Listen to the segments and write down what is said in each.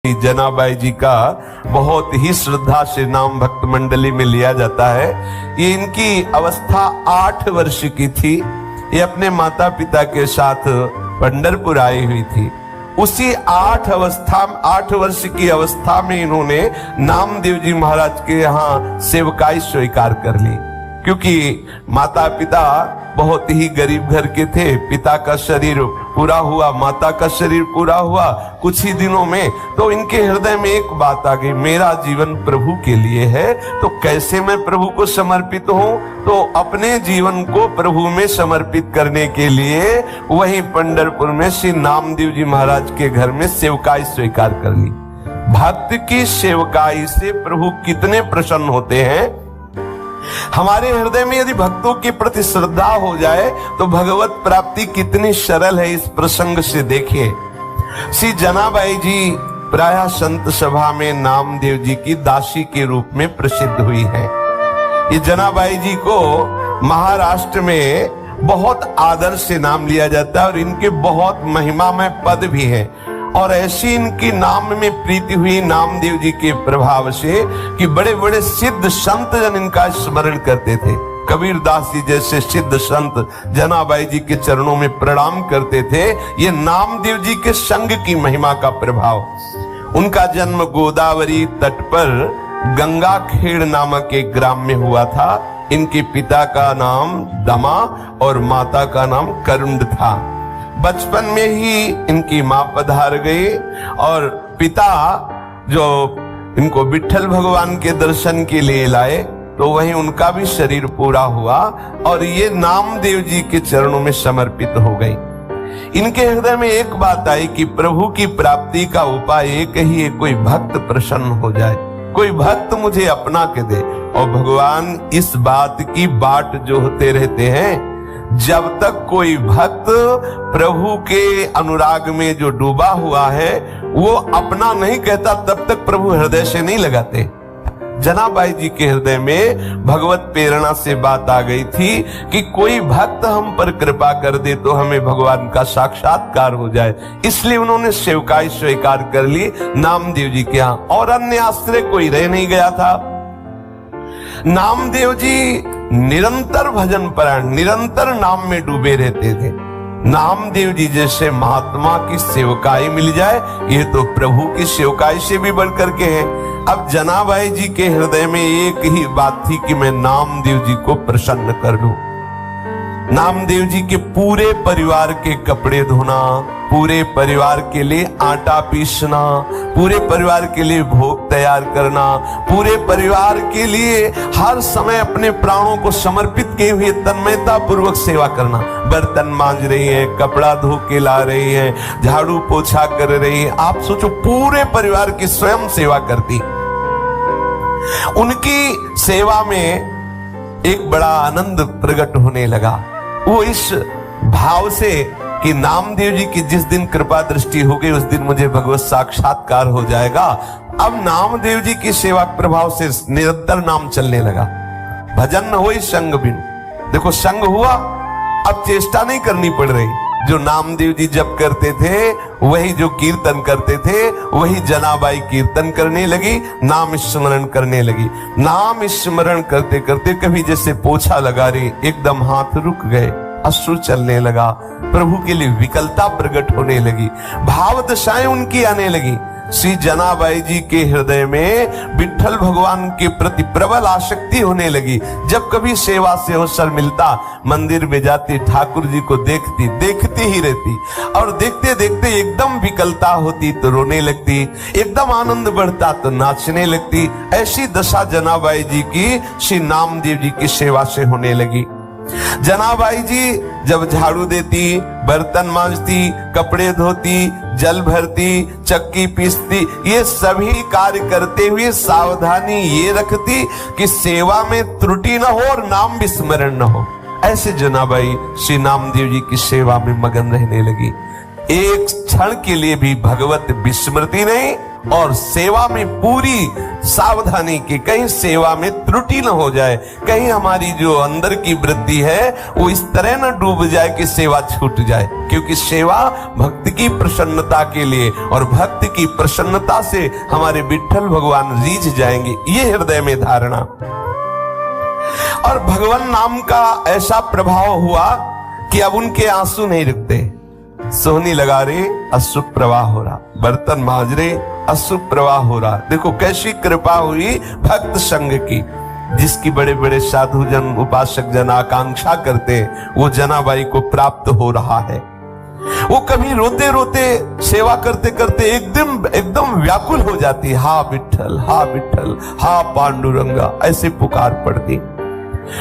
जनाबाई जी का बहुत ही श्रद्धा से नाम भक्त मंडली में लिया जाता है। ये इनकी अवस्था 8 वर्ष की थी। ये अपने माता पिता के साथ पंढरपुर आई हुई थी। उसी 8 वर्ष की अवस्था में इन्होंने नामदेव जी महाराज के यहाँ सेवकाई स्वीकार कर ली, क्योंकि माता पिता बहुत ही गरीब घर के थे। पिता का शरीर पूरा हुआ, माता का शरीर पूरा हुआ कुछ ही दिनों में, तो इनके हृदय में एक बात आ गई, मेरा जीवन प्रभु के लिए है, तो कैसे मैं प्रभु को समर्पित हूँ। तो अपने जीवन को प्रभु में समर्पित करने के लिए वहीं पंढरपुर में श्री नामदेव जी महाराज के घर में सेवकाई स्वीकार कर ली। भक्त की सेवकाई से प्रभु कितने प्रसन्न होते हैं। हमारे हृदय में यदि भक्तों के प्रति श्रद्धा हो जाए तो भगवत प्राप्ति कितनी सरल है, इस प्रसंग से देखिए। श्री जनाबाई जी प्रायः संत सभा में नामदेव जी की दासी के रूप में प्रसिद्ध हुई है। ये जनाबाई जी को महाराष्ट्र में बहुत आदर से नाम लिया जाता है और इनके बहुत महिमामय पद भी है। और ऐसी इनकी नाम में प्रीति हुई नामदेव जी के प्रभाव से कि बड़े बड़े सिद्ध संत जन इनका स्मरण करते थे। कबीर दास जी जैसे सिद्ध संत जनाबाई जी के चरणों में प्रणाम करते थे। ये नामदेव जी के संग की महिमा का प्रभाव। उनका जन्म गोदावरी तट पर गंगाखेड़ नामक एक ग्राम में हुआ था। इनके पिता का नाम दमा और माता का नाम करुंड था। बचपन में ही इनकी मां पधार गई और पिता जो इनको विट्ठल भगवान के दर्शन के लिए लाए, तो वहीं उनका भी शरीर पूरा हुआ और ये नामदेव जी के चरणों में समर्पित हो गई। इनके हृदय में एक बात आई कि प्रभु की प्राप्ति का उपाय एक ही है, कोई भक्त प्रसन्न हो जाए, कोई भक्त मुझे अपना के दे। और भगवान इस बात की बाट जो होते रहते हैं, जब तक कोई भक्त प्रभु के अनुराग में जो डूबा हुआ है वो अपना नहीं कहता, तब तक प्रभु हृदय से नहीं लगाते। जनाबाई जी के हृदय में भगवत प्रेरणा से बात आ गई थी कि कोई भक्त हम पर कृपा कर दे तो हमें भगवान का साक्षात्कार हो जाए। इसलिए उन्होंने सेवकाई स्वीकार कर ली नामदेव जी के यहाँ, और अन्य आश्रय कोई रह नहीं गया था। नामदेव जी निरंतर भजन परायण, निरंतर नाम में डूबे रहते थे। नामदेव जी जैसे महात्मा की सेवकाई मिल जाए, ये तो प्रभु की सेवकाई से भी बढ़कर के है। अब जनाबाई जी के हृदय में एक ही बात थी कि मैं नामदेव जी को प्रसन्न कर लूं। नामदेव जी के पूरे परिवार के कपड़े धोना, पूरे परिवार के लिए आटा पीसना, पूरे परिवार के लिए भोग तैयार करना, पूरे परिवार के लिए हर समय अपने प्राणों को समर्पित किए हुए तन्मयता पूर्वक सेवा करना। बर्तन मांज रही है, कपड़ा धो के ला रही है, झाड़ू पोछा कर रही है। आप सोचो, पूरे परिवार की स्वयं सेवा करती। उनकी सेवा में एक बड़ा आनंद प्रकट होने लगा। वो इस भाव से कि नामदेव जी की जिस दिन कृपा दृष्टि हो गई उस दिन मुझे भगवत साक्षात्कार हो जाएगा। अब नामदेव जी की सेवा प्रभाव से निरंतर नाम चलने लगा। भजन न हो संग बिन। देखो, संग हुआ, अब चेष्टा नहीं करनी पड़ रही। जो नामदेव जी जप करते थे, वही जो कीर्तन करते थे, वही जनाबाई कीर्तन करने लगी, नाम स्मरण करने लगी। नाम स्मरण करते करते कभी जैसे पोछा लगा रही, एकदम हाथ रुक गए, अश्रु चलने लगा, प्रभु के लिए विकलता प्रकट होने लगी, भाव दशाएं उनकी आने लगी। श्री जनाबाई जी के हृदय में विट्ठल भगवान के प्रति प्रबल आसक्ति होने लगी। जब कभी सेवा से अवसर मिलता, मंदिर में जाती, ठाकुर जी को देखती ही रहती, और देखते देखते एकदम विकलता होती तो रोने लगती, एकदम आनंद बढ़ता तो नाचने लगती। ऐसी दशा जनाबाई जी की श्री नामदेव जी की सेवा से होने लगी। जनाबाई जी जब झाड़ू देती, बर्तन मांजती, कपड़े धोती, जल भरती, चक्की पीसती, ये सभी कार्य करते हुए सावधानी ये रखती कि सेवा में त्रुटि न हो और नाम विस्मरण न हो। ऐसे जनाबाई श्री नामदेव जी की सेवा में मगन रहने लगी। एक क्षण के लिए भी भगवत विस्मृति नहीं और सेवा में पूरी सावधानी की, कहीं सेवा में त्रुटि न हो जाए, कहीं हमारी जो अंदर की वृत्ति है वो इस तरह न डूब जाए कि सेवा छूट जाए। क्योंकि सेवा भक्त की प्रसन्नता के लिए, और भक्त की प्रसन्नता से हमारे विठ्ठल भगवान रीझ जाएंगे, ये हृदय में धारणा। और भगवान नाम का ऐसा प्रभाव हुआ कि अब उनके आंसू नहीं रुकते। सोहनी लगा रहे, अश्रु प्रवाह हो रहा, बर्तन मांज रहे, अश्रु प्रवाह हो रहा। देखो कैसी कृपा हुई भक्त संग की, जिसकी बड़े बड़े साधु जन, उपासक जन आकांक्षा करते, वो जनाबाई को प्राप्त हो रहा है। वो कभी रोते रोते सेवा करते करते एकदम व्याकुल हो जाती, हा विठ्ठल, हा विठ्ठल, हा पांडुरंगा, ऐसे पुकार पड़ती।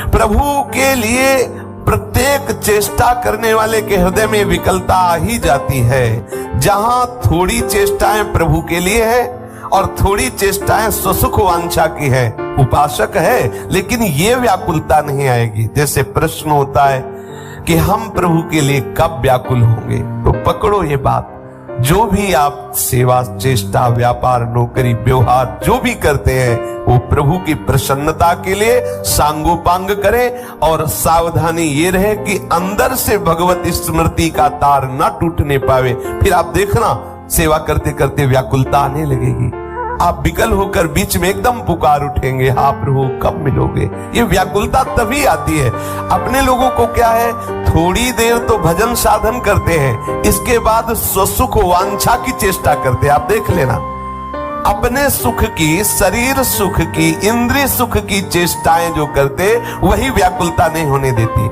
प्रभु के लिए प्रत्येक चेष्टा करने वाले के हृदय में विकलता आ ही जाती है। जहां थोड़ी चेष्टाएं प्रभु के लिए है और थोड़ी चेष्टाएं स्वसुख वांछा की है, उपासक है, लेकिन ये व्याकुलता नहीं आएगी। जैसे प्रश्न होता है कि हम प्रभु के लिए कब व्याकुल होंगे, तो पकड़ो ये बात, जो भी आप सेवा, चेष्टा, व्यापार, नौकरी, व्यवहार जो भी करते हैं वो प्रभु की प्रसन्नता के लिए सांगोपांग करें, और सावधानी ये रहे कि अंदर से भगवत स्मृति का तार ना टूटने पावे। फिर आप देखना सेवा करते करते व्याकुलता आने लगेगी, आप विकल होकर बीच में एकदम पुकार उठेंगे, हाँ प्रभु कब मिलोगे। ये व्याकुलता तभी आती है। अपने लोगों को क्या है, थोड़ी देर तो भजन साधन करते हैं, इसके बाद स्वसुख वांछा की चेष्टा करते हैं। आप देख लेना, अपने सुख की, शरीर सुख की, इंद्रिय सुख की चेष्टाएं जो करते, वही व्याकुलता नहीं होने देती।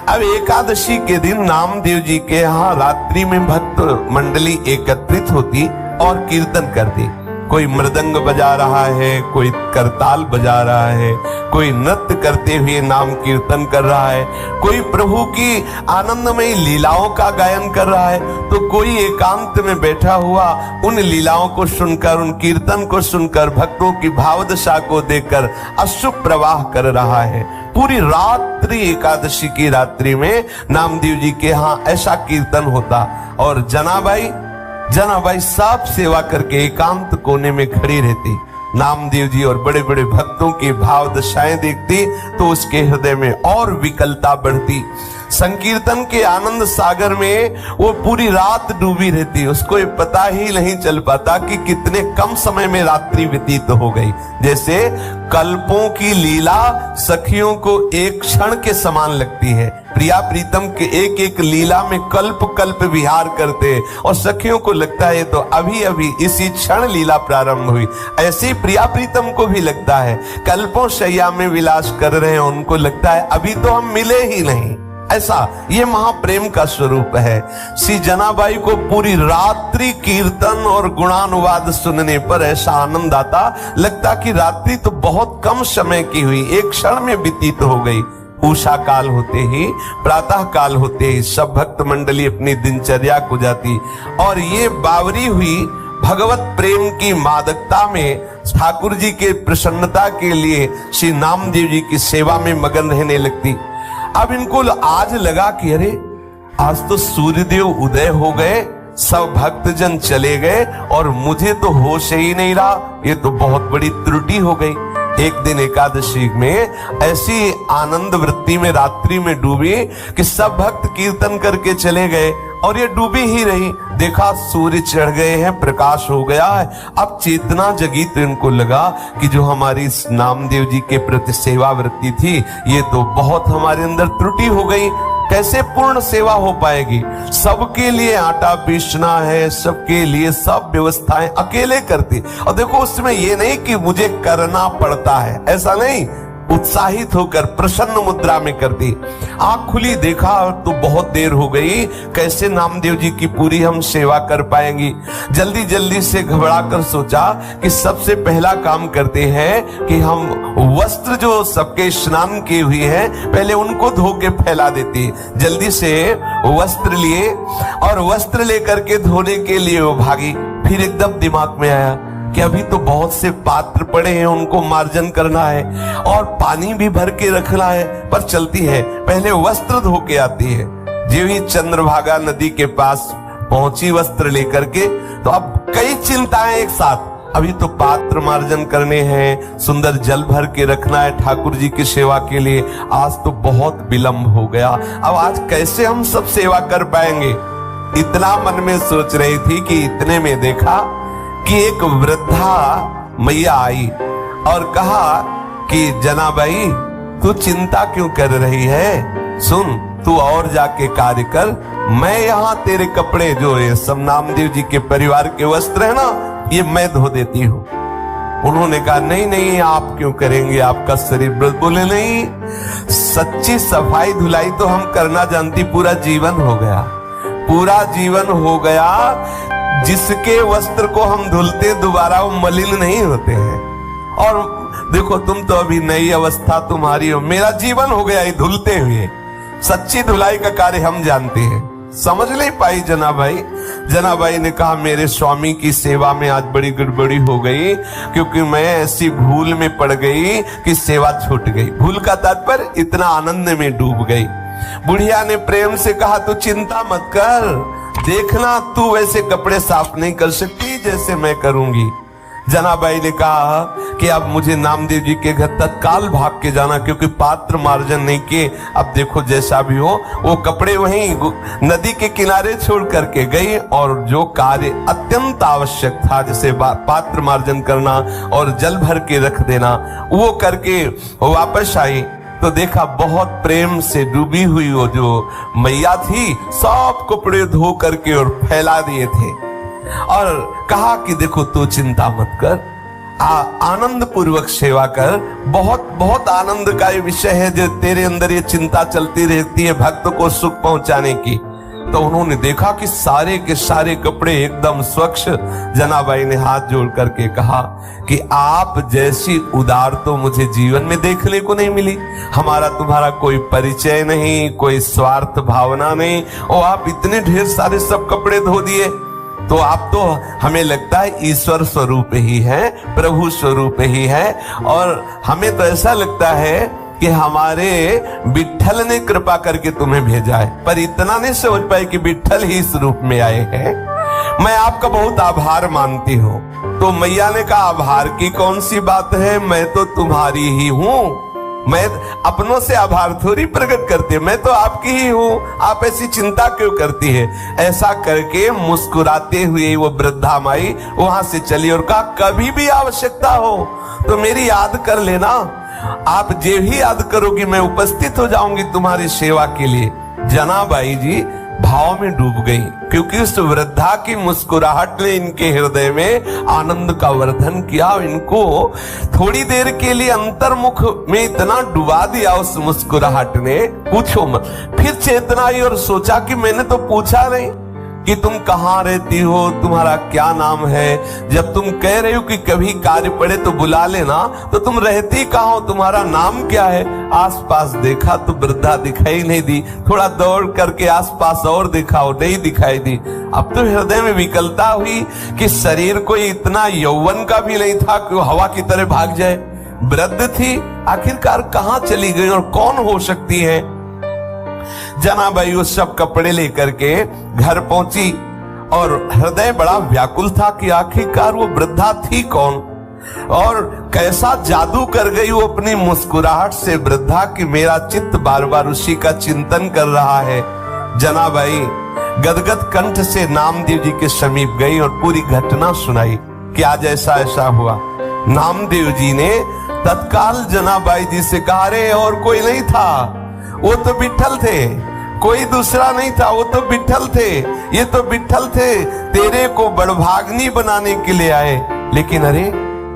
अब एकादशी के दिन नामदेव जी के यहाँ रात्रि में भक्त मंडली एकत्रित होती और कीर्तन करती। कोई मृदंग बजा रहा है, कोई करताल बजा रहा है, कोई नृत्य करते हुए नाम कीर्तन कर रहा है, कोई प्रभु की आनंदमयी लीलाओं का गायन कर रहा है, तो कोई एकांत में बैठा हुआ उन लीलाओं को सुनकर, उन कीर्तन को सुनकर, भक्तों की भावदशा को देखकर अश्रु प्रवाह कर रहा है। पूरी रात्रि, एकादशी की रात्रि में नामदेव जी के यहाँ ऐसा कीर्तन होता, और जनाबाई सब सेवा करके एकांत कोने में खड़ी रहती। नामदेव जी और बड़े बड़े भक्तों की भाव दशाएं देखती तो उसके हृदय में और विकलता बढ़ती। संकीर्तन के आनंद सागर में वो पूरी रात डूबी रहती, उसको ये पता ही नहीं चल पाता कि कितने कम समय में रात्रि व्यतीत हो गई। जैसे कल्पों की लीला सखियों को एक क्षण के समान लगती है। प्रिया प्रीतम के एक एक लीला में कल्प कल्प विहार करते, और सखियों को लगता है तो अभी अभी इसी क्षण लीला प्रारंभ हुई। ऐसे प्रिया प्रीतम को भी लगता है कल्पों शैया में विलास कर रहे हैं, उनको लगता है अभी तो हम मिले ही नहीं। ऐसा ये महाप्रेम का स्वरूप है। श्री जनाबाई को पूरी रात्रि कीर्तन और गुणानुवाद सुनने पर ऐसा आनंद आता, लगता कि रात्रि तो बहुत कम समय की हुई, एक क्षण में व्यतीत हो गई। उषा काल होते ही, प्रातः काल होते ही सब भक्त मंडली अपनी दिनचर्या को जाती, और ये बावरी हुई भगवत प्रेम की मादकता में ठाकुर जी के प्रसन्नता के लिए श्री नामदेव जी की सेवा में मगन रहने लगती। अब इनको आज लगा कि अरे आज तो सूर्यदेव उदय हो गए, सब भक्तजन चले गए और मुझे तो होश ही नहीं रहा, ये तो बहुत बड़ी त्रुटि हो गई। एक दिन एकादशी में ऐसी आनंद वृत्ति में रात्रि में डूबी कि सब भक्त कीर्तन करके चले गए और ये डूबी ही रही। देखा सूर्य चढ़ गए हैं, प्रकाश हो गया है। अब चेतना जगी तो इनको लगा कि जो हमारी नामदेव जी के प्रति सेवा वृत्ति थी, ये तो बहुत हमारे अंदर त्रुटि हो गई, कैसे पूर्ण सेवा हो पाएगी। सबके लिए आटा पीसना है, सबके लिए सब व्यवस्थाएं अकेले करती, और देखो उसमें ये नहीं कि मुझे करना पड़ता है, ऐसा नहीं, उत्साहित होकर प्रसन्न मुद्रा में करती। आंख खुली, देखा तो बहुत देर हो गई, कैसे नामदेव जी की पूरी हम सेवा कर पाएंगी। जल्दी जल्दी से घबरा कर सोचा कि सबसे पहला काम करते हैं कि हम वस्त्र जो सबके स्नान किए हुए हैं पहले उनको धो के फैला देती। जल्दी से वस्त्र लिए और वस्त्र लेकर के धोने के लिए वो भागी। फिर एकदम दिमाग में आया कि अभी तो बहुत से पात्र पड़े हैं, उनको मार्जन करना है और पानी भी भर के रखना है, पर चलती है पहले वस्त्र धो के आती है। जो ही चंद्रभागा नदी के पास पहुंची वस्त्र लेकर के। तो अब कई चिंताएं एक साथ, अभी तो पात्र मार्जन करने हैं, सुंदर जल भर के रखना है ठाकुर जी की सेवा के लिए। आज तो बहुत विलंब हो गया, अब आज कैसे हम सब सेवा कर पाएंगे, इतना मन में सोच रही थी कि इतने में देखा कि एक वृद्धा मैया आई और कहा कि जनाबाई तू चिंता क्यों कर रही है, सुन तू और जाके कार्य कर, मैं यहाँ तेरे कपड़े जो ये सब नामदेव जी के परिवार के वस्त्र है ना, ये मैं धो देती हूँ। उन्होंने कहा नहीं नहीं आप क्यों करेंगे, आपका शरीर। बोले नहीं, सच्ची सफाई धुलाई तो हम करना जानती, पूरा जीवन हो गया, पूरा जीवन हो गया। जिसके वस्त्र को हम धुलते दोबारा वो मलिन नहीं होते हैं। और देखो तुम तो अभी नई अवस्था तुम्हारी हो, मेरा जीवन हो गया ये धुलते हुए। सच्ची धुलाई का कार्य हम जानते हैं। समझ नहीं पाई जनाबाई। जनाबाई ने कहा मेरे स्वामी की सेवा में आज बड़ी गड़बड़ी हो गई, क्योंकि मैं ऐसी भूल में पड़ गई कि सेवा छूट गई। भूल का तात्पर्य इतना आनंद में डूब गई। बुढ़िया ने प्रेम से कहा तू चिंता मत कर, देखना तू वैसे कपड़े साफ नहीं कर सकती जैसे मैं करूंगी। जनाबाई ने कहा कि अब मुझे नामदेव जी के घर तत्काल भाग के जाना, क्योंकि पात्र मार्जन नहीं किए। अब देखो जैसा भी हो, वो कपड़े वहीं नदी के किनारे छोड़ करके गई और जो कार्य अत्यंत आवश्यक था, जैसे पात्र मार्जन करना और जल भर के रख देना, वो करके वापस आई। तो देखा बहुत प्रेम से डूबी हुई वो जो मैया थी, सब कपड़े धो करके और फैला दिए थे और कहा कि देखो तू चिंता मत कर, आनंद पूर्वक सेवा कर। बहुत बहुत आनंद का ये विषय है जो तेरे अंदर ये चिंता चलती रहती है भक्त को सुख पहुंचाने की। तो उन्होंने देखा कि सारे के सारे कपड़े एकदम स्वच्छ। जनाबाई ने हाथ जोड़ करके कहा कि आप जैसी उदार तो मुझे जीवन में देखने को नहीं मिली। हमारा तुम्हारा कोई परिचय नहीं, कोई स्वार्थ भावना नहीं, और आप इतने ढेर सारे सब कपड़े धो दिए। तो आप तो हमें लगता है ईश्वर स्वरूप ही है, प्रभु स्वरूप ही है, और हमें तो ऐसा लगता है कि हमारे विट्ठल ने कृपा करके तुम्हें भेजा है। पर इतना नहीं समझ पाए कि विट्ठल ही इस रूप में आए हैं। मैं आपका बहुत आभार मानती हूँ। तो मैया ने कहा आभार की कौन सी बात है, मैं तो तुम्हारी ही हूँ, मैं अपनों से आभार थोड़ी प्रकट करती, मैं तो आपकी ही हूँ, आप ऐसी चिंता क्यों करती है। ऐसा करके मुस्कुराते हुए वो वृद्धा माई वहां से चली और कहा कभी भी आवश्यकता हो तो मेरी याद कर लेना, आप जे भी याद करोगी मैं उपस्थित हो जाऊंगी तुम्हारी सेवा के लिए। जनाबाई जी भाव में डूब गई, क्योंकि उस वृद्धा की मुस्कुराहट ने इनके हृदय में आनंद का वर्धन किया। इनको थोड़ी देर के लिए अंतर्मुख में इतना डुबा दिया उस मुस्कुराहट ने, पूछो मत। फिर चेतना आई और सोचा कि मैंने तो पूछा नहीं कि तुम कहाँ रहती हो, तुम्हारा क्या नाम है। जब तुम कह रहे हो कि कभी कार्य पड़े तो बुला लेना, तो तुम रहती कहाँ हो, तुम्हारा नाम क्या है। आसपास देखा तो वृद्धा दिखाई नहीं दी, थोड़ा दौड़ करके आसपास और देखा और नहीं दिखाई दी। अब तो हृदय में विकलता हुई कि शरीर को इतना यौवन का भी नहीं था कि वो हवा की तरह भाग जाए। वृद्ध थी, आखिरकार कहाँ चली गई और कौन हो सकती है। जनाबाई वो सब कपड़े लेकर के घर पहुंची और हृदय बड़ा व्याकुल था कि आखिरकार वो वृद्धा थी कौन और कैसा जादू कर गई वो अपनी मुस्कुराहट से वृद्धा कि मेरा चित्त बार बार उसी का चिंतन कर रहा है। जनाबाई गदगद कंठ से नामदेव जी के समीप गई और पूरी घटना सुनाई कि आज ऐसा ऐसा हुआ। नामदेव जी ने तत्काल जनाबाई जी से कहा रे और कोई नहीं था, वो तो विट्ठल थे, कोई दूसरा नहीं था, वो तो विट्ठल थे, ये तो विट्ठल थे, तेरे को बड़भाग्नी बनाने के लिए आए। लेकिन अरे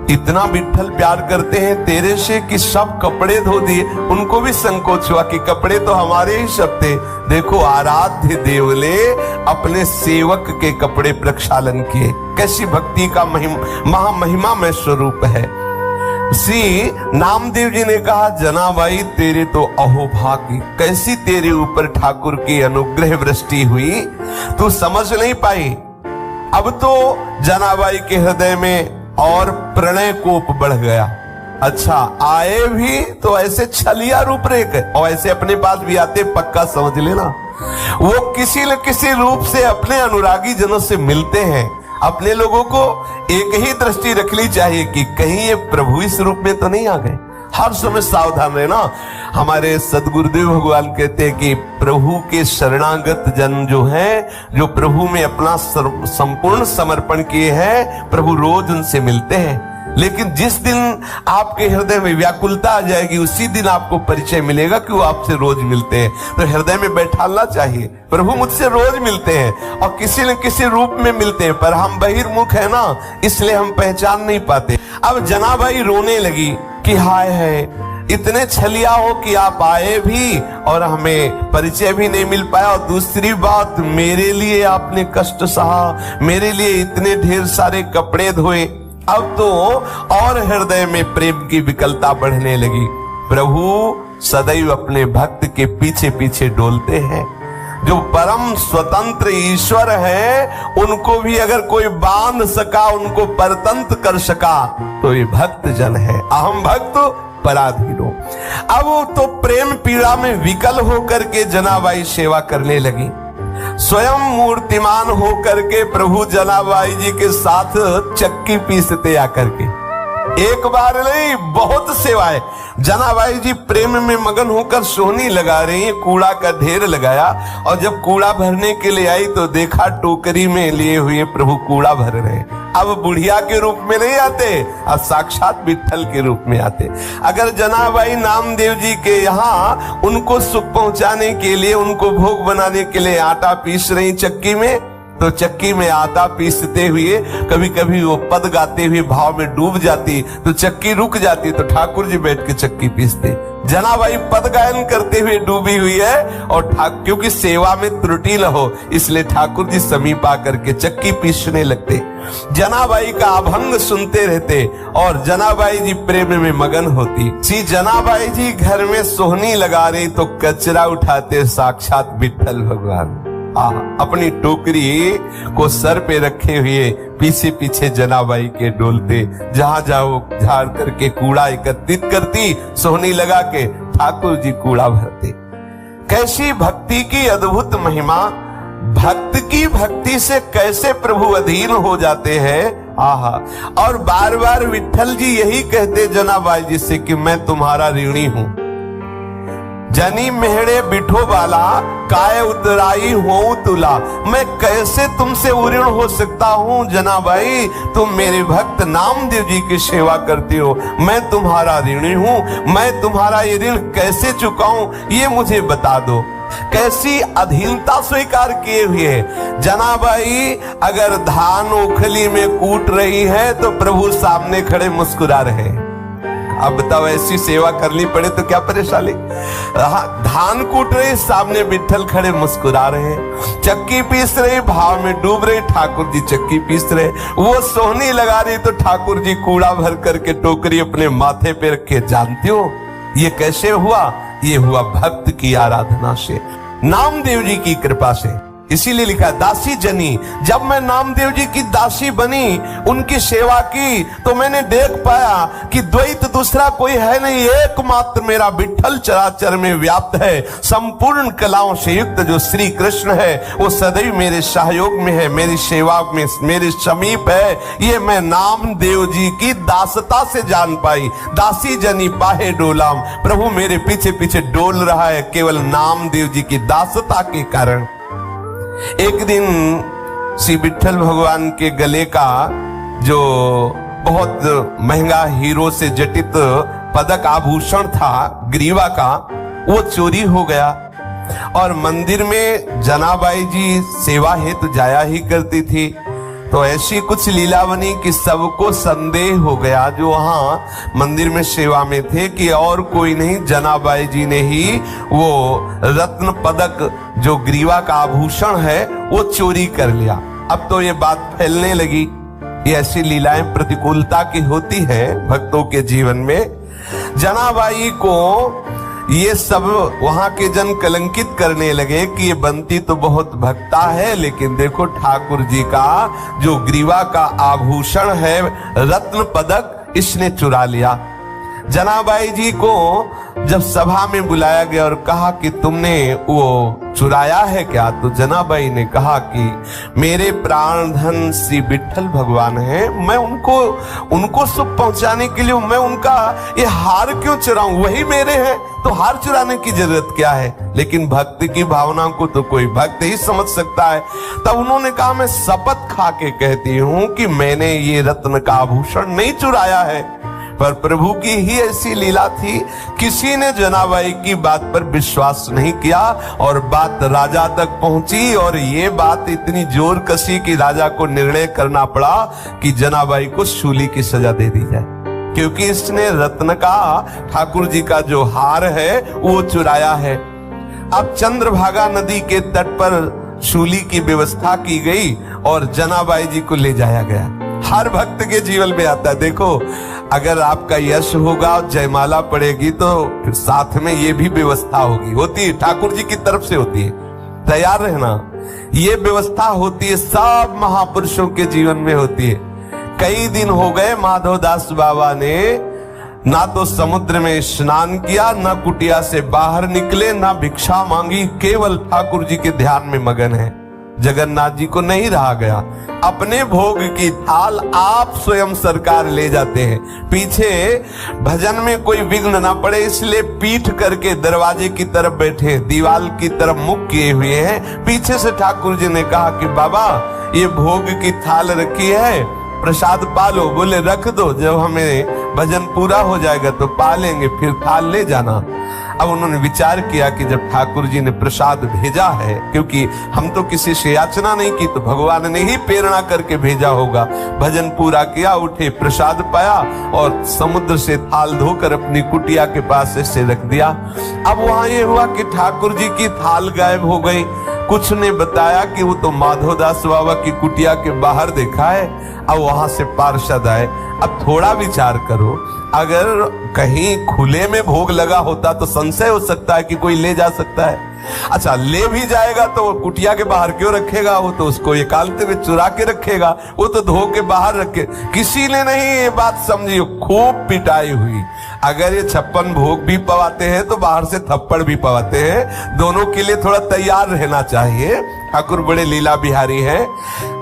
इतना विट्ठल प्यार करते हैं तेरे से कि सब कपड़े धो दिए। उनको भी संकोच हुआ कि कपड़े तो हमारे ही सब थे। देखो आराध्य देव ने अपने सेवक के कपड़े प्रक्षालन किए। कैसी भक्ति का महामहिमा में स्वरूप है। श्री नामदेव जी ने कहा जनाबाई तेरे तो अहोभाग्य, कैसी तेरे ऊपर ठाकुर की अनुग्रह वृष्टि हुई, तू समझ नहीं पाई। अब तो जनाबाई के हृदय में और प्रणय कोप बढ़ गया। अच्छा आए भी तो ऐसे छलिया रूप रेख और ऐसे अपने पास भी आते, पक्का समझ लेना वो किसी न किसी रूप से अपने अनुरागी जनों से मिलते हैं। अपने लोगों को एक ही दृष्टि रखनी चाहिए कि कहीं ये प्रभु इस रूप में तो नहीं आ गए। हर समय सावधान रहना। हमारे सदगुरुदेव भगवान कहते हैं कि प्रभु के शरणागत जन जो हैं, जो प्रभु में अपना संपूर्ण समर्पण किए हैं, प्रभु रोज उनसे मिलते हैं। लेकिन जिस दिन आपके हृदय में व्याकुलता आ जाएगी, उसी दिन आपको परिचय मिलेगा कि वो आपसे रोज मिलते हैं। तो हृदय में बैठाना चाहिए, प्रभु मुझसे रोज मिलते हैं और किसी न किसी रूप में मिलते हैं, पर हम बहिर्मुख है ना, इसलिए हम पहचान नहीं पाते। अब जनाबाई रोने लगी कि हाय है, इतने छलिया हो कि आप आए भी और हमें परिचय भी नहीं मिल पाया, और दूसरी बात, मेरे लिए आपने कष्ट सहा, मेरे लिए इतने ढेर सारे कपड़े धोए। अब तो और हृदय में प्रेम की विकलता बढ़ने लगी। प्रभु सदैव अपने भक्त के पीछे पीछे डोलते हैं। जो परम स्वतंत्र ईश्वर है, उनको भी अगर कोई बांध सका, उनको परतंत्र कर सका, तो ये भक्त जन है। अहम भक्त पराधीनो। अब तो प्रेम पीड़ा में विकल होकर के जनाबाई सेवा करने लगी। स्वयं मूर्तिमान होकर के प्रभु जनाबाई जी के साथ चक्की पीसते आकर के। एक बार नहीं, बहुत सेवाएं। जनाबाई जी प्रेम में मगन होकर सोहनी लगा रही है, कूड़ा का ढेर लगाया, और जब कूड़ा भरने के लिए आई तो देखा टोकरी में लिए हुए प्रभु कूड़ा भर रहे। अब बुढ़िया के रूप में नहीं आते, अब साक्षात विट्ठल के रूप में आते। अगर जनाबाई नामदेव जी के यहाँ उनको सुख पहुंचाने के लिए, उनको भोग बनाने के लिए आटा पीस रही चक्की में, तो चक्की में आटा पीसते हुए कभी कभी वो पद गाते हुए भाव में डूब जाती, तो चक्की रुक जाती, तो ठाकुर जी बैठ के चक्की पीसते। जनाबाई पद गायन करते हुए डूबी हुई है, और क्योंकि सेवा में त्रुटि न हो, इसलिए ठाकुर जी समीप आकर के चक्की पीसने लगते। जनाबाई का अभंग सुनते रहते और जनाबाई जी प्रेम में मगन होती। सी जनाबाई जी घर में सोहनी लगा रही तो कचरा उठाते साक्षात विट्ठल भगवान। अपनी टोकरी को सर पे रखे हुए पीछे पीछे जनाबाई के डोलते, जहां जाओ झाड़ करके कूड़ा एकत्रित करती, सोहनी लगा के ठाकुर जी कूड़ा भरते। कैसी भक्ति की अद्भुत महिमा! भक्त की भक्ति से कैसे प्रभु अधीन हो जाते हैं। आहा! और बार बार विट्ठल जी यही कहते जनाबाई जी से कि मैं तुम्हारा ऋणी हूं। जनी मेहड़े बिठो वाला काय उतराई हो तुला। मैं कैसे तुमसे उऋण हो सकता हूँ जनाबाई, तुम मेरे भक्त नामदेव जी की सेवा करती हो, मैं तुम्हारा ऋणी हूँ। मैं तुम्हारा ये ऋण कैसे चुकाऊं, ये मुझे बता दो। कैसी अधीनता स्वीकार किए हुए। जनाबाई अगर धान ओखली में कूट रही है तो प्रभु सामने खड़े मुस्कुरा रहे। अब बताओ, ऐसी सेवा करनी पड़े तो क्या परेशानी। धान कूट रहे, सामने विट्ठल खड़े मुस्कुरा रहे। चक्की पीस रहे, भाव में डूब रहे, ठाकुर जी चक्की पीस रहे। वो सोहनी लगा रही तो ठाकुर जी कूड़ा भर करके टोकरी अपने माथे पे रखे। जानते हो ये कैसे हुआ? ये हुआ भक्त की आराधना से, नामदेव जी की कृपा से। इसीलिए लिखा दासी जनी। जब मैं नामदेव जी की दासी बनी, उनकी सेवा की, तो मैंने देख पाया कि द्वैत दूसरा कोई है नहीं, एकमात्र मेरा विट्ठल चराचर में व्याप्त है। संपूर्ण कलाओं से युक्त जो श्री कृष्ण है, वो सदैव मेरे सहयोग में है, मेरी सेवा में मेरे समीप है। ये मैं नामदेव जी की दासता से जान पाई। दासी जनी पाहे डोलाम, प्रभु मेरे पीछे पीछे डोल रहा है केवल नामदेव जी की दासता के कारण। एक दिन श्री विट्ठल भगवान के गले का जो बहुत महंगा हीरो से जटित पदक आभूषण था, ग्रीवा का, वो चोरी हो गया। और मंदिर में जनाबाई जी सेवा हेतु जाया ही करती थी, तो ऐसी कुछ लीला बनी कि सबको संदेह हो गया जो वहां मंदिर में सेवा में थे कि और कोई नहीं, जनाबाई जी ने ही वो रत्न पदक जो ग्रीवा का आभूषण है वो चोरी कर लिया। अब तो ये बात फैलने लगी। ये ऐसी लीलाएं प्रतिकूलता की होती है भक्तों के जीवन में। जनाबाई को ये सब वहां के जन कलंकित करने लगे कि ये बंती तो बहुत भक्ता है, लेकिन देखो ठाकुर जी का जो ग्रीवा का आभूषण है, रत्न पदक, इसने चुरा लिया। जनाबाई जी को जब सभा में बुलाया गया और कहा कि तुमने वो चुराया है क्या, तो जनाबाई ने कहा कि मेरे प्राण धन श्री विठ्ठल भगवान है, मैं उनको सुख पहुंचाने के लिए मैं उनका ये हार क्यों चुराऊं, वही मेरे हैं, तो हार चुराने की जरूरत क्या है। लेकिन भक्ति की भावना को तो कोई भक्त ही समझ सकता है। तब उन्होंने कहा मैं शपथ खा के कहती हूं कि मैंने ये रत्न का आभूषण नहीं चुराया है, पर प्रभु की ही ऐसी लीला थी, किसी ने जनाबाई की बात पर विश्वास नहीं किया और बात राजा तक पहुंची और ये बात इतनी जोर कसी कि राजा को निर्णय करना पड़ा कि जनाबाई को शूली की सजा दे दी जाए, क्योंकि इसने रत्न का, ठाकुर जी का जो हार है वो चुराया है। अब चंद्रभागा नदी के तट पर शूली की व्यवस्था की गई और जनाबाई जी को ले जाया गया। हर भक्त के जीवन में आता है, देखो अगर आपका यश होगा, जयमाला पड़ेगी तो साथ में ये भी व्यवस्था होती है, ठाकुर जी की तरफ से होती है, तैयार रहना। ये व्यवस्था होती है, सब महापुरुषों के जीवन में होती है। कई दिन हो गए माधवदास बाबा ने ना तो समुद्र में स्नान किया, ना कुटिया से बाहर निकले, ना भिक्षा मांगी, केवल ठाकुर जी के ध्यान में मगन है। जगन्नाथ जी को नहीं रहा गया, अपने भोग की थाल आप स्वयं सरकार ले जाते हैं। पीछे भजन में कोई विघ्न ना पड़े इसलिए पीठ करके दरवाजे की तरफ बैठे, दीवार की तरफ मुख किए हुए हैं। पीछे से ठाकुर जी ने कहा कि बाबा ये भोग की थाल रखी है, प्रसाद पालो। बोले रख दो, जब हमें भजन पूरा हो जाएगा तो पालेंगे, फिर थाल ले जाना। अब उन्होंने विचार किया कि जब ठाकुर जी ने प्रसाद भेजा है, क्योंकि हम तो किसी से याचना नहीं की, तो भगवान ने ही प्रेरणा करके भेजा होगा। भजन पूरा किया, उठे, प्रसाद पाया और समुद्र से थाल धोकर अपनी कुटिया के पास से रख दिया। अब वहां ये हुआ कि ठाकुर जी की थाल गायब हो गई। कुछ ने बताया कि वो तो माधवदास बाबा की कुटिया के बाहर देखा है। अब वहां से पार्षद आए। अब थोड़ा विचार करो, अगर कहीं खुले में भोग लगा होता तो संशय हो सकता है कि कोई ले जा सकता है। अच्छा, ले भी जाएगा तो वो कुटिया के बाहर क्यों रखेगा, वो तो उसको एकांत में चुरा के रखेगा, वो तो धो के बाहर रखे। किसी ने नहीं ये बात समझी, खूब पिटाई हुई। अगर ये 56 भोग भी पवाते हैं तो बाहर से थप्पड़ भी पवाते हैं, दोनों के लिए थोड़ा तैयार रहना चाहिए। ठाकुर बड़े लीला बिहारी हैं।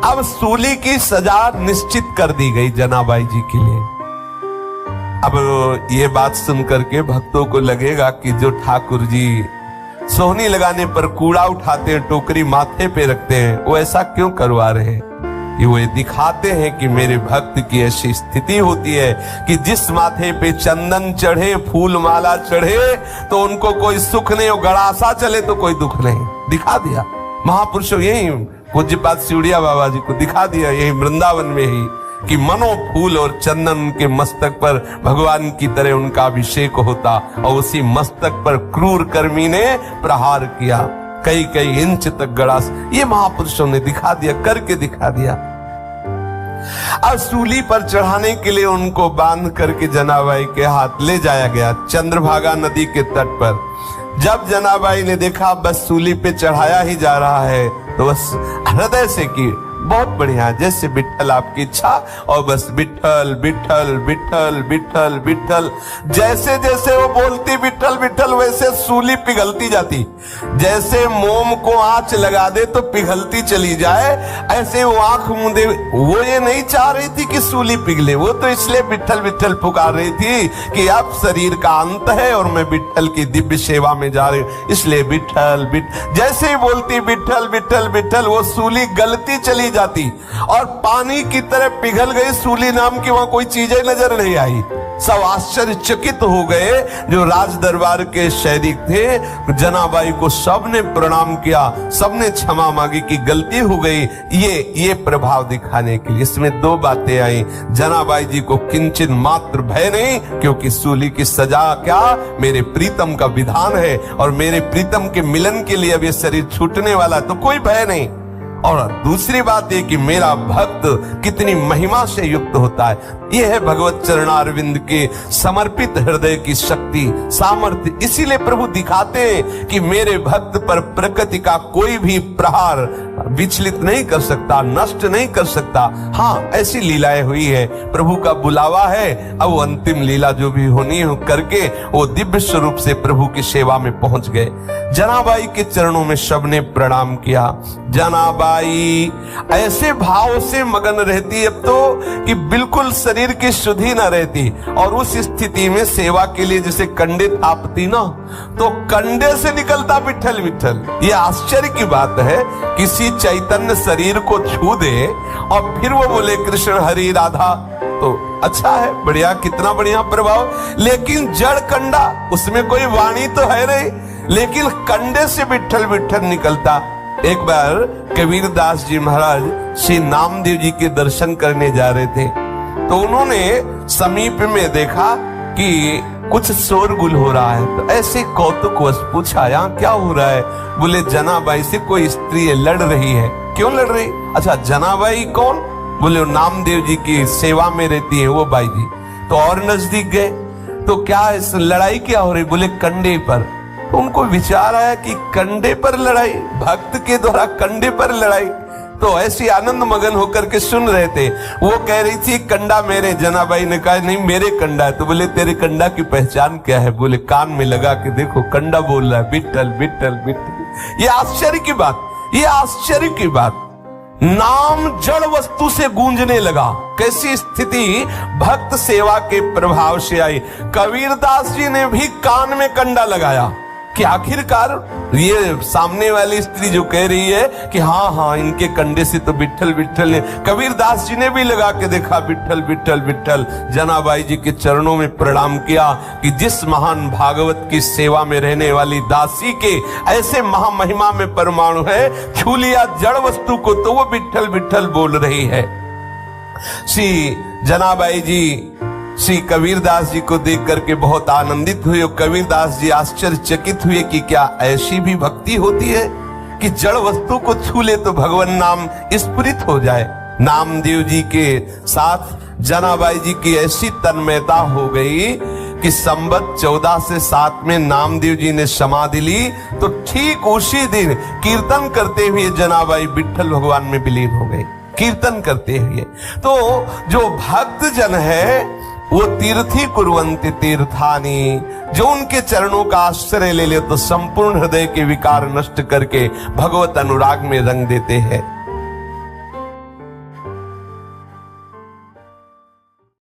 अब सूली की सजा निश्चित कर दी गई जनाबाई जी के लिए। अब ये बात सुन करके भक्तों को लगेगा कि जो ठाकुर जी सोहनी लगाने पर कूड़ा उठाते हैं, टोकरी माथे पे रखते हैं, वो ऐसा क्यों करवा रहे हैं? ये वो दिखाते हैं कि मेरे भक्त की ऐसी स्थिति होती है कि जिस माथे पे चंदन चढ़े, फूल माला चढ़े तो उनको कोई सुख नहीं, और गड़ासा चले तो कोई दुख नहीं। दिखा दिया महापुरुषों, यही पूज्यपाद सिवड़िया बाबा जी को दिखा दिया, यही वृंदावन में ही, कि मनो फूल और चंदन के मस्तक पर भगवान की तरह उनका अभिषेक होता और उसी मस्तक पर क्रूर कर्मी ने प्रहार किया, कई कई इंच तक गड़ास। ये महापुरुषों ने दिखा दिया, करके दिखा दिया। अब सूली पर चढ़ाने के लिए उनको बांध करके जनाबाई के हाथ ले जाया गया चंद्रभागा नदी के तट पर। जब जनाबाई ने देखा बस सूली पे चढ़ाया ही जा रहा है, तो बस हृदय से की बहुत बढ़िया, जैसे विठ्ठल आपकी इच्छा, और बस विठ्ठल विठ्ठल विठ्ठल विठ्ठल विठ्ठल। जैसे जैसे वो बोलती विठ्ठल विठ्ठल, वैसे सूली पिघलती जाती। जैसे मोम को आंच लगा दे तो पिघलती चली जाए, ऐसे वो आंख मूंदे। वो ये नहीं चाह रही थी कि सूली पिघले, वो तो इसलिए विठ्ठल विठ्ठल पुकार रही थी कि अब शरीर का अंत है और मैं विठ्ठल की दिव्य सेवा में जा रही हूं, इसलिए विठ्ठल विठ्ठल। जैसे ही बोलती विठ्ठल विठ्ठल विठ्ठल, वो सूली गलती चली जाती और पानी की तरह पिघल गई। सूली नाम की वहां कोई चीजें नजर नहीं आई। सब आश्चर्यचकित हो गए जो राज दरबार के सैनिक थे। जनाबाई को सबने प्रणाम किया, सबने क्षमा मांगी कि गलती हो गई। ये प्रभाव दिखाने के लिए इसमें दो बातें आई। जनाबाई जी को किंचित मात्र भय नहीं, क्योंकि सूली की सजा क्या, मेरे प्रीतम का विधान है और मेरे प्रीतम के मिलन के लिए अब ये शरीर छूटने वाला, तो कोई भय नहीं। और दूसरी बात ये कि मेरा भक्त कितनी महिमा से युक्त होता है। यह है भगवत चरणारविंद के समर्पित हृदय की शक्ति, सामर्थ्य। इसीलिए प्रभु दिखाते हैं कि मेरे भक्त पर प्रकृति का कोई भी प्रहार विचलित नहीं कर सकता, नष्ट नहीं कर सकता। हाँ, ऐसी लीलाएं हुई है, प्रभु का बुलावा है। अब वो अंतिम लीला जो भी होनी हो करके वो दिव्य स्वरूप से प्रभु की सेवा में पहुंच गए। जनाबाई के चरणों में सबने प्रणाम किया। जनाबाई ऐसे भाव से मगन रहती अब तो कि बिल्कुल शरीर की शुद्धि न रहती, और उस स्थिति में सेवा के लिए जैसे कंडे थापती ना, तो कंडे से निकलता विठल विठल। ये आश्चर्य की बात है, किसी चैतन्य शरीर को छू दे और फिर वो बोले कृष्ण हरि राधा, तो अच्छा है, बढ़िया, कितना बढ़िया प्रभाव। लेकिन जड़ कंडा, उसमें कोई वाणी तो है नहीं, लेकिन कंडे से विठल विठल निकलता। एक बार कबीरदास जी महाराज श्री नामदेव जी के दर्शन करने जा रहे थे, तो उन्होंने समीप में देखा कि कुछ शोरगुल हो रहा है, तो ऐसे कौतुकवश पूछा यहाँ क्या हो रहा है? बोले जनाबाई से कोई स्त्री लड़ रही है। क्यों लड़ रही? अच्छा, जनाबाई कौन? बोले नामदेव जी की सेवा में रहती है वो बाई जी। तो और नजदीक गए तो क्या इस लड़ाई क्या हो रही? बोले कंडे पर। तो उनको विचार आया कि कंडे पर लड़ाई, भक्त के द्वारा कंडे पर लड़ाई। तो ऐसी आनंद मगन होकर के सुन रहे थे। वो कह रही थी कंडा मेरे। जनाबाई ने कहा नहीं मेरे कंडा है। तो बोले तेरे कंडा की पहचान क्या है? बोले कान में लगा के देखो कंडा बोल रहा है, विठल विठल विठल। ये आश्चर्य की बात, ये आश्चर्य की बात। नाम जड़ वस्तु से गूंजने लगा। कैसी स्थिति भक्त सेवा के प्रभाव से आई। कबीरदास जी ने भी कान में कंडा लगाया कि आखिरकार ये सामने वाली स्त्री जो कह रही है कि हाँ हाँ इनके कंडे से तो विठल विठल ने, कबीरदास जी ने भी लगा के देखा विठल विठल विठल। जनाबाई जी के चरणों में प्रणाम किया कि जिस महान भागवत की सेवा में रहने वाली दासी के ऐसे महामहिमा में परमाणु है, छू लिया जड़ वस्तु को तो वो विठल विठल बोल रही है। श्री जनाबाई जी श्री कबीरदास जी को देख करके बहुत आनंदित हुए। कबीरदास जी आश्चर्यचकित हुए कि क्या ऐसी भी भक्ति होती है कि जड़ वस्तु को छू ले तो भगवान नाम स्फुरित हो जाए। नामदेव जी के साथ जनाबाई जी की ऐसी तन्मयता हो गई कि संवत 14 से 7 में नामदेव जी ने समाधि ली, तो ठीक उसी दिन कीर्तन करते हुए जनाबाई विठल भगवान में विलीन हो गई, कीर्तन करते हुए। तो जो भक्त जन है वो तीर्थी कुर्वन्ति तीर्थानि, जो उनके चरणों का आश्रय ले ले तो संपूर्ण हृदय के विकार नष्ट करके भगवत अनुराग में रंग देते हैं।